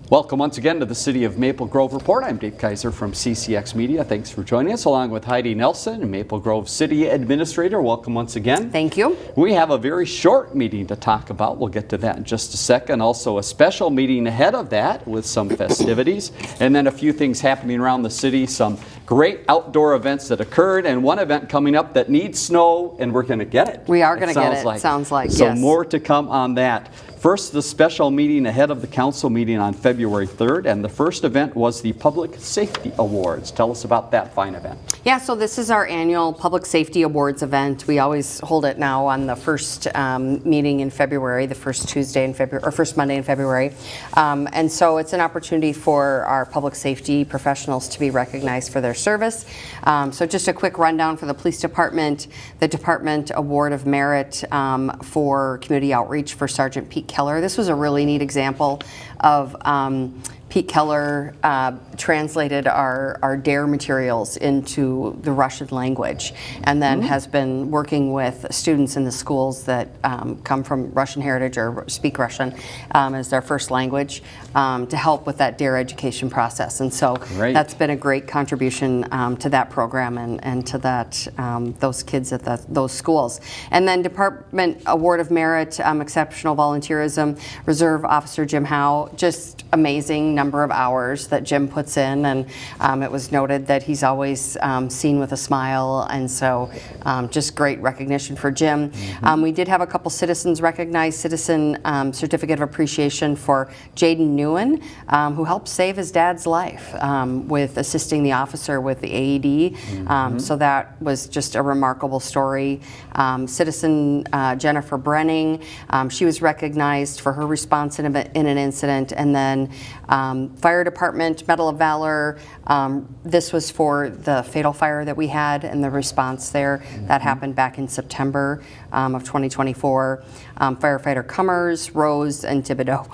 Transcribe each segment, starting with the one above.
Welcome once again to the City of Maple Grove Report. I'm Dave Kaiser from CCX Media. Thanks for joining us, along with Heidi Nelson, Maple Grove City Administrator. Welcome once again. Thank you. We have a very short meeting to talk about. We'll get to that in just a second. Also a special meeting ahead of that with some festivities. And then a few things happening around the city, some great outdoor events that occurred, and one event coming up that needs snow, and we're going to get it. We are going to get it, sounds like, so yes. More to come on that. First, the special meeting ahead of the council meeting on February 3rd, and the first event was the Public Safety Awards. Tell us about that fine event. Yeah, so this is our annual Public Safety Awards event. We always hold it now on the first meeting in February, the first Tuesday in February, or first Monday in February. And so it's an opportunity for our public safety professionals to be recognized for their service. So just a quick rundown for the police department. The Department Award of Merit for Community Outreach for Sergeant Pete Keller. This was a really neat example of Pete Keller translated our DARE materials into the Russian language, and then has been working with students in the schools that come from Russian heritage or speak Russian as their first language to help with that DARE education process. And so that's been a great contribution to that program and to that those kids at those schools. And then Department Award of Merit, Exceptional Volunteerism, Reserve Officer Jim Howe. Just amazing number of hours that Jim puts in, and it was noted that he's always seen with a smile, and so just great recognition for Jim. We did have a couple citizens recognized. Citizen Certificate of Appreciation for Jaden Newen, who helped save his dad's life with assisting the officer with the AED. So that was just a remarkable story. Citizen Jennifer Brenning, she was recognized for her response in an incident, and then Fire Department Medal of Valor. This was for the fatal fire that we had and the response there. That happened back in September of 2024. Firefighter Cummers, Rose, and Thibodeau.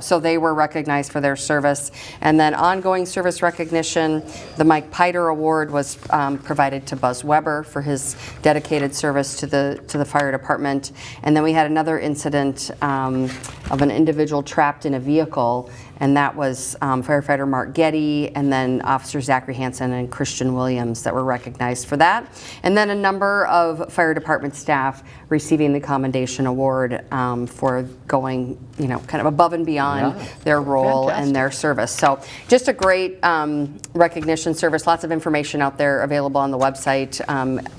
So they were recognized for their service. And then ongoing service recognition, the Mike Piter Award was provided to Buzz Weber for his dedicated service to the fire department. And then we had another incident of an individual trapped in a vehicle, and that was firefighter Mark Getty, and then Officer Zachary Hansen and Christian Williams that were recognized for that. And then a number of fire department staff receiving the Commendation Award for going, kind of above and beyond their role and their service. So just a great recognition service. Lots of information out there available on the website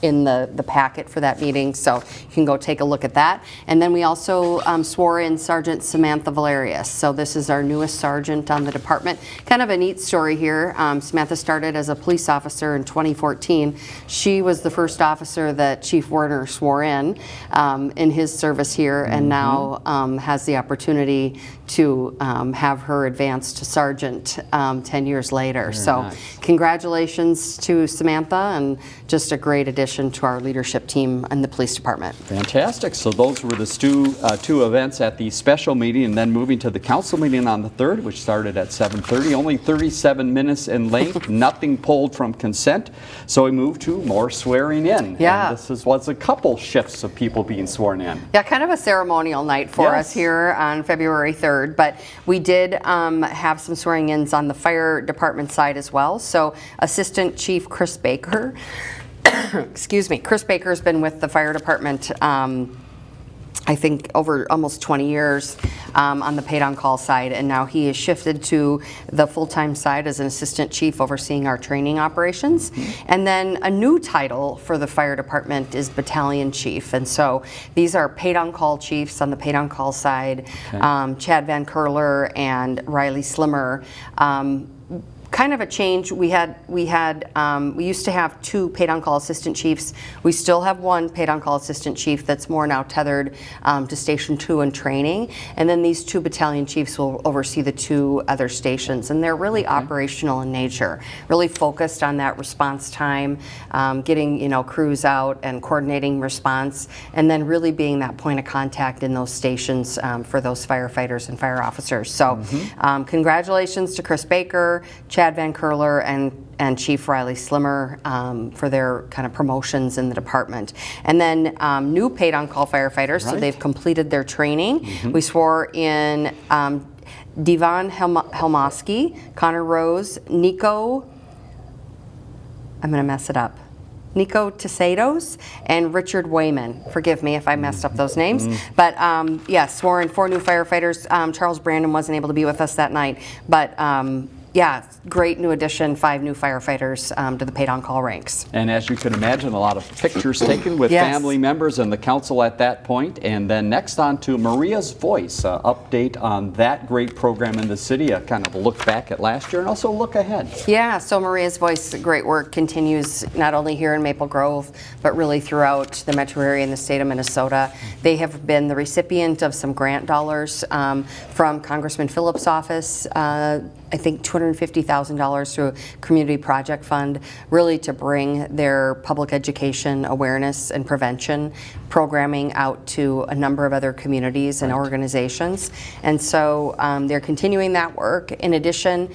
in the packet for that meeting, so you can go take a look at that. And then we also swore in Sergeant Samantha Valerius. So this is our newest sergeant on the department. Kind of a neat story here. Samantha started as a police officer in 2014. She was the first officer that Chief Werner swore in his service here, and now has the opportunity to have her advance to sergeant 10 years later. Very so nice. Congratulations to Samantha, and just a great addition to our leadership team and the police department. Fantastic. So those were the two events at the special meeting, and then moving to the council meeting on the 3rd, which started at 7:30, only 37 minutes in length, nothing pulled from consent. So we moved to more swearing in. Yeah. And this was a couple shifts of people being sworn in. Yeah, kind of a ceremonial night for us here on February 3rd, but we did have some swearing-ins on the fire department side as well. So Assistant Chief Chris Baker, excuse me, Chris Baker has been with the fire department I think over almost 20 years on the paid on call side, and now he has shifted to the full-time side as an assistant chief overseeing our training operations. And then a new title for the fire department is battalion chief, and so these are paid on call chiefs on the paid on call side. Chad Van Curler and Riley Slimmer. Kind of a change. We used to have 2 paid-on-call assistant chiefs. We still have 1 paid-on-call assistant chief that's more now tethered to Station 2 in training, and then these 2 battalion chiefs will oversee the 2 other stations, and they're really operational in nature, really focused on that response time, getting crews out and coordinating response, and then really being that point of contact in those stations for those firefighters and fire officers. So congratulations to Chris Baker, Chad Van Curler, and Chief Riley Slimmer for their kind of promotions in the department. And then new paid on-call firefighters, so they've completed their training. We swore in Devon Helmoski, Connor Rose, Nico, I'm going to mess it up, Nico Tesados, and Richard Wayman. Forgive me if I messed up those names. But yes, sworn 4 new firefighters. Charles Brandon wasn't able to be with us that night. But yeah, great new addition, 5 new firefighters to the paid-on-call ranks. And as you can imagine, a lot of pictures taken with Yes. family members and the council at that point. And then next on to Maria's Voice, update on that great program in the city, a kind of a look back at last year and also a look ahead. Yeah, so Maria's Voice, great work continues not only here in Maple Grove, but really throughout the metro area and the state of Minnesota. They have been the recipient of some grant dollars from Congressman Phillips' office, I think $250,000 through a community project fund, really to bring their public education awareness and prevention programming out to a number of other communities and organizations. And so they're continuing that work. In addition,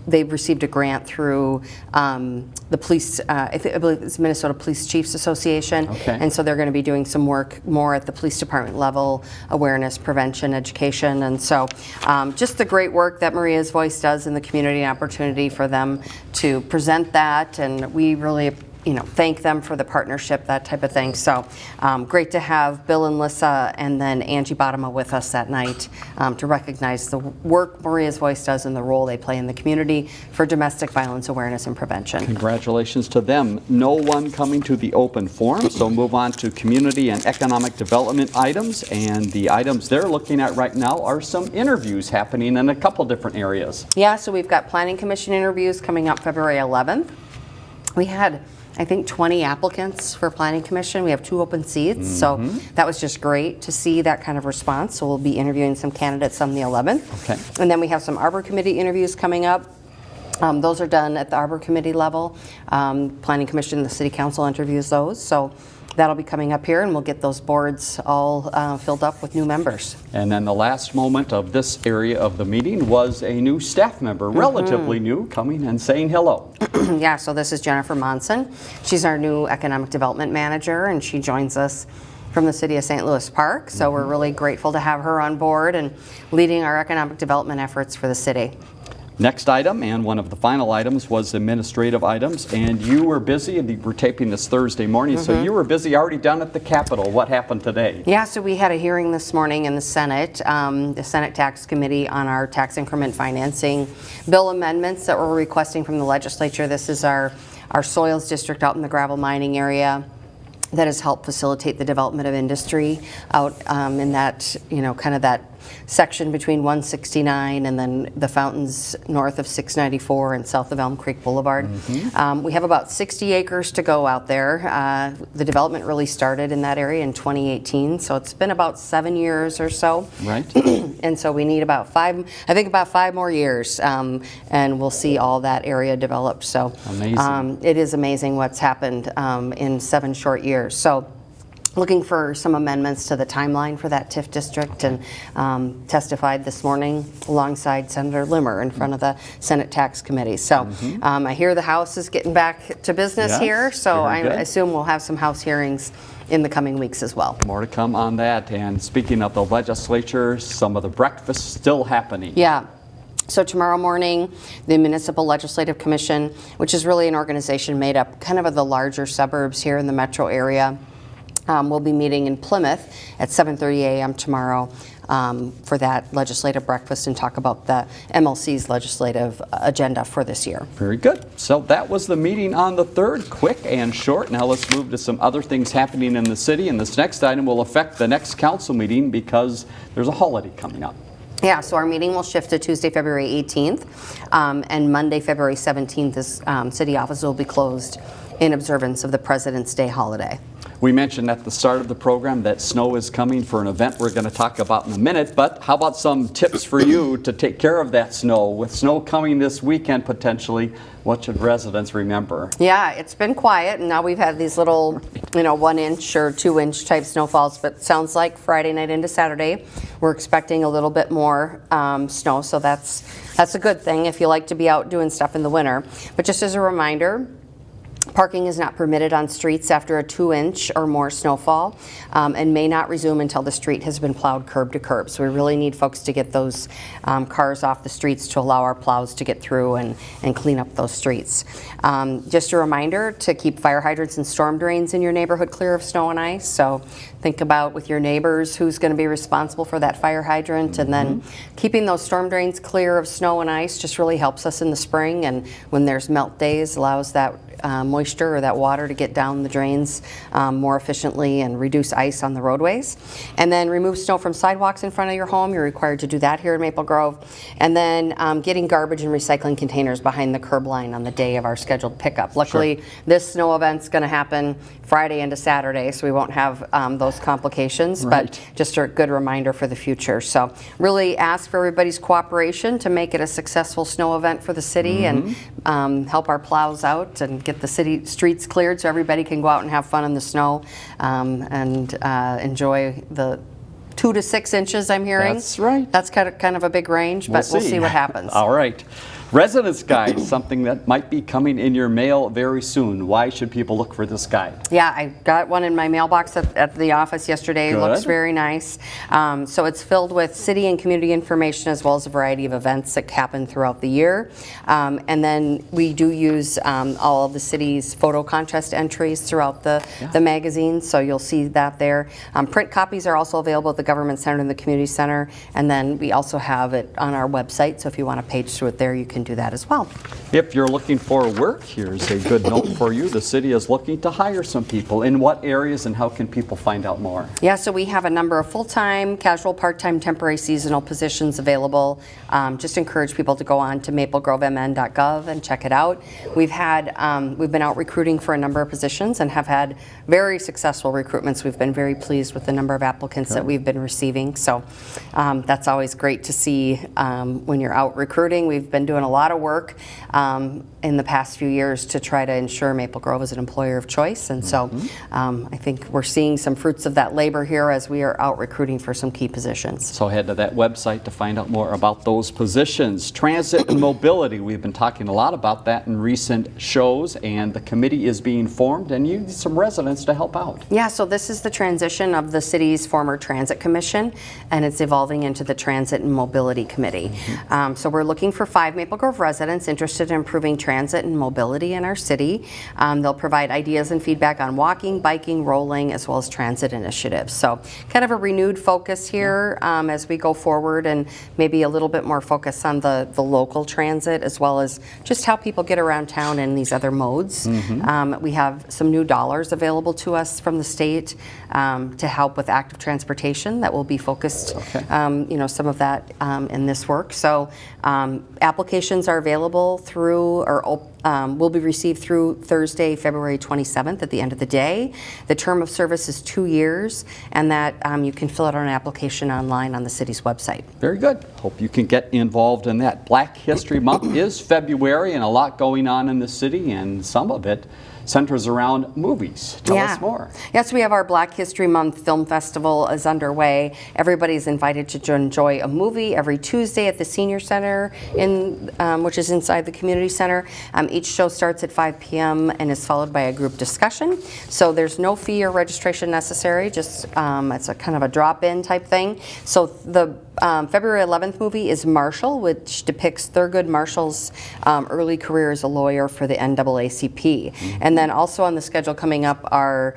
they've received a grant through the police, I believe it's Minnesota Police Chiefs Association. Okay. And so they're going to be doing some work more at the police department level, awareness, prevention, education. And so just the great work that Maria's Voice does in the community, an opportunity for them to present that. And we really thank them for the partnership, that type of thing. So great to have Bill and Lissa and then Angie Bottoма with us that night to recognize the work Maria's Voice does and the role they play in the community for domestic violence awareness and prevention. Congratulations to them. No one coming to the open forum, so move on to community and economic development items. And the items they're looking at right now are some interviews happening in a couple different areas. Yeah, so we've got Planning Commission interviews coming up February 11th. We had, I think, 20 applicants for Planning Commission. We have 2 open seats, so that was just great to see that kind of response. So we'll be interviewing some candidates on the 11th. Okay. And then we have some Arbor Committee interviews coming up. Those are done at the Arbor Committee level. Planning Commission, the City Council interviews those. So that'll be coming up here, and we'll get those boards all filled up with new members. And then the last moment of this area of the meeting was a new staff member, relatively new, coming and saying hello. Yeah, so this is Jennifer Monson. She's our new Economic Development Manager, and she joins us from the City of St. Louis Park. So we're really grateful to have her on board and leading our economic development efforts for the city. Next item, and one of the final items, was administrative items. And you were busy, and we're taping this Thursday morning, so you were busy already down at the Capitol. What happened today? Yeah, so we had a hearing this morning in the Senate Tax Committee on our tax increment financing bill amendments that we're requesting from the legislature. This is our soils district out in the gravel mining area that has helped facilitate the development of industry out in that, kind of that section between 169 and then the fountains north of 694 and south of Elm Creek Boulevard. We have about 60 acres to go out there. The development really started in that area in 2018, so it's been about 7 years or so. Right. And so we need about 5 more years, and we'll see all that area developed. So amazing. It is amazing what's happened in 7 short years. So looking for some amendments to the timeline for that TIF district, and testified this morning alongside Senator Limmer in front of the Senate Tax Committee. So I hear the House is getting back to business here, so I assume we'll have some House hearings in the coming weeks as well. More to come on that. And speaking of the legislature, some of the breakfast still happening. Yeah. So tomorrow morning, the Municipal Legislative Commission, which is really an organization made up kind of the larger suburbs here in the metro area, we'll be meeting in Plymouth at 7:30 a.m. tomorrow for that legislative breakfast and talk about the MLC's legislative agenda for this year. Very good. So that was the meeting on the 3rd, quick and short. Now let's move to some other things happening in the city, and this next item will affect the next council meeting because there's a holiday coming up. Yeah, so our meeting will shift to Tuesday, February 18th, and Monday, February 17th, is city offices will be closed in observance of the President's Day holiday. We mentioned at the start of the program that snow is coming for an event we're going to talk about in a minute, but how about some tips for you to take care of that snow? With snow coming this weekend potentially, what should residents remember? Yeah, it's been quiet, and now we've had these little, 1 inch or 2 inch type snowfalls, but sounds like Friday night into Saturday, we're expecting a little bit more snow, so that's a good thing if you like to be out doing stuff in the winter. But just as a reminder, Parking is not permitted on streets after a 2-inch or more snowfall, and may not resume until the street has been plowed curb to curb. So we really need folks to get those cars off the streets to allow our plows to get through and clean up those streets. Just a reminder to keep fire hydrants and storm drains in your neighborhood clear of snow and ice. So think about with your neighbors who's going to be responsible for that fire hydrant, and then keeping those storm drains clear of snow and ice just really helps us in the spring, and when there's melt days allows that moisture or that water to get down the drains more efficiently and reduce ice on the roadways. And then remove snow from sidewalks in front of your home. You're required to do that here in Maple Grove. And then getting garbage and recycling containers behind the curb line on the day of our scheduled pickup. Luckily, this snow event's going to happen Friday into Saturday, so we won't have those complications, but just a good reminder for the future. So really ask for everybody's cooperation to make it a successful snow event for the city, and help our plows out and get the city streets cleared so everybody can go out and have fun in the snow, and enjoy the 2 to 6 inches I'm hearing. That's right. That's kind of a big range, but we'll see what happens. All right. Residence Guide, something that might be coming in your mail very soon. Why should people look for this guide? Yeah, I got one in my mailbox at the office yesterday. It looks very nice. So it's filled with city and community information as well as a variety of events that happen throughout the year. And then we do use all of the city's photo contest entries throughout the magazine, so you'll see that there. Print copies are also available at the Government Center and the Community Center, and then we also have it on our website, so if you want to page through it there, you can do that as well. If you're looking for work, here's a good note for you. The city is looking to hire some people. In what areas, and how can people find out more? Yeah, so we have a number of full-time, casual, part-time, temporary, seasonal positions available. Just encourage people to go on to maplegrovemn.gov and check it out. We've been out recruiting for a number of positions and have had very successful recruitments. We've been very pleased with the number of applicants that we've been receiving. So that's always great to see when you're out recruiting. We've been doing a lot of work in the past few years to try to ensure Maple Grove is an employer of choice, and so I think we're seeing some fruits of that labor here as we are out recruiting for some key positions. So head to that website to find out more about those positions. Transit and mobility, we've been talking a lot about that in recent shows, and the committee is being formed, and you need some residents to help out. Yeah, so this is the transition of the city's former Transit Commission, and it's evolving into the Transit and Mobility Committee. So we're looking for 5 Maple Grove residents interested in improving transit and mobility in our city. They'll provide ideas and feedback on walking, biking, rolling, as well as transit initiatives. So kind of a renewed focus here as we go forward, and maybe a little bit more focus on the local transit as well as just how people get around town in these other modes. We have some new dollars available to us from the state to help with active transportation that will be focused, some of that in this work. So applications are available through, or will be received through Thursday, February 27th at the end of the day. The term of service is 2 years, and that you can fill out an application online on the city's website. Very good. Hope you can get involved in that. Black History Month is February, and a lot going on in the city, and some of it centers around movies. Tell us more. Yes, we have our Black History Month Film Festival is underway. Everybody's invited to enjoy a movie every Tuesday at the Senior Center, which is inside the Community Center. Each show starts at 5 p.m. and is followed by a group discussion. So there's no fee or registration necessary, just it's a kind of a drop-in type thing. So the February 11th movie is Marshall, which depicts Thurgood Marshall's early career as a lawyer for the NAACP. And then also on the schedule coming up are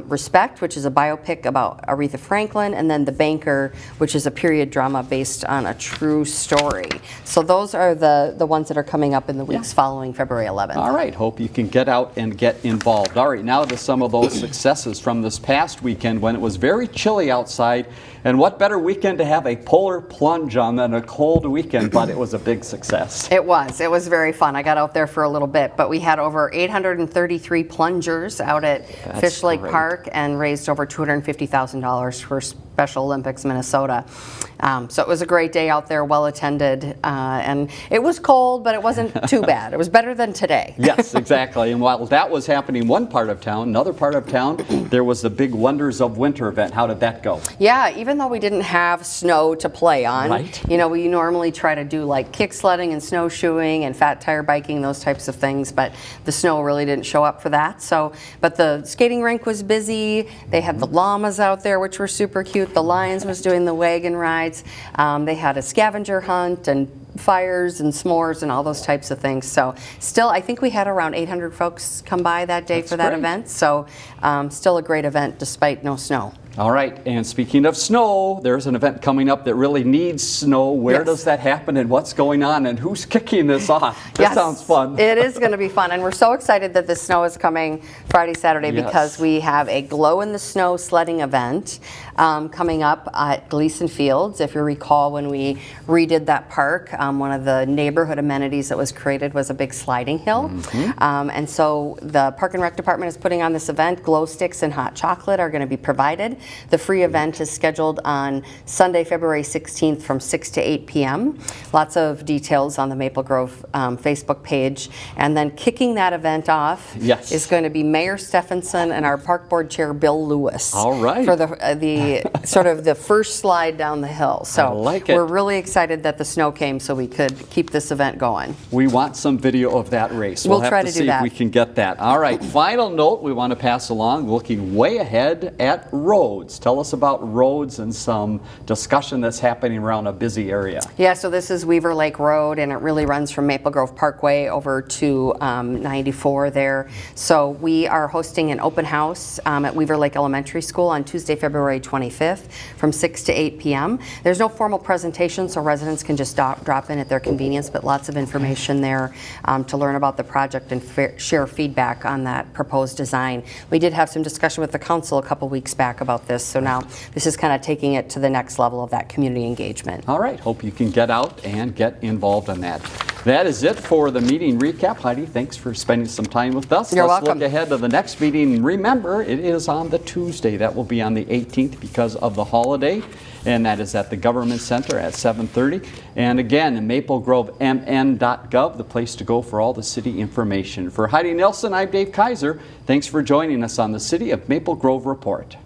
Respect, which is a biopic about Aretha Franklin, and then The Banker, which is a period drama based on a true story. So those are the ones that are coming up in the weeks following February 11th. All right, hope you can get out and get involved. All right, now to some of those successes from this past weekend when it was very chilly outside. And what better weekend to have a polar plunge on than a cold weekend, but it was a big success. It was very fun. I got out there for a little bit, but we had over 833 plungers out at Fish Lake Park and raised over $250,000 for Special Olympics Minnesota. So it was a great day out there, well attended, and it was cold, but it wasn't too bad. It was better than today. Yes, exactly. And while that was happening one part of town, another part of town, there was the big Wonders of Winter event. How did that go? Yeah, even though we didn't have snow to play on, we normally try to do like kick sledding and snowshoeing and fat tire biking, those types of things, but the snow really didn't show up for that. So, but the skating rink was busy. They had the llamas out there, which were super cute. The Lions was doing the wagon rides. They had a scavenger hunt and fires and s'mores and all those types of things. So still, I think we had around 800 folks come by that day for that event. So still a great event despite no snow. All right, and speaking of snow, there's an event coming up that really needs snow. Where does that happen and what's going on and who's kicking this off? This sounds fun. It is going to be fun, and we're so excited that the snow is coming Friday, Saturday, because we have a glow-in-the-snow sledding event coming up at Gleason Fields. If you recall, when we redid that park, one of the neighborhood amenities that was created was a big sliding hill. And so the Park and Rec Department is putting on this event. Glow sticks and hot chocolate are going to be provided. The free event is scheduled on Sunday, February 16th from 6 to 8 p.m. Lots of details on the Maple Grove Facebook page. And then kicking that event off is going to be Mayor Stephenson and our Park Board Chair Bill Lewis. All right. For the sort of the first slide down the hill. So I like it. We're really excited that the snow came so we could keep this event going. We want some video of that race. We'll have try to to see do that. if we can get that. All right, final note we want to pass along, looking way ahead at roads. Tell us about roads and some discussion that's happening around a busy area. Yeah, so this is Weaver Lake Road, and it really runs from Maple Grove Parkway over to 94 there. So we are hosting an open house at Weaver Lake Elementary School on Tuesday, February 25th from 6 to 8 p.m. There's no formal presentation, so residents can just drop in at their convenience, but lots of information there to learn about the project and share feedback on that proposed design. We did have some discussion with the council a couple weeks back about this, so now this is kind of taking it to the next level of that community engagement. All right, hope you can get out and get involved in that. That is it for the meeting recap. Heidi, thanks for spending some time with us. You're Let's welcome. look ahead to the next meeting. Remember, it is on the Tuesday. That will be on the 18th because of the holiday, and that is at the Government Center at 7:30. And again, maplegrovemn.gov, the place to go for all the city information. For Heidi Nelson, I'm Dave Kaiser. Thanks for joining us on the City of Maple Grove Report.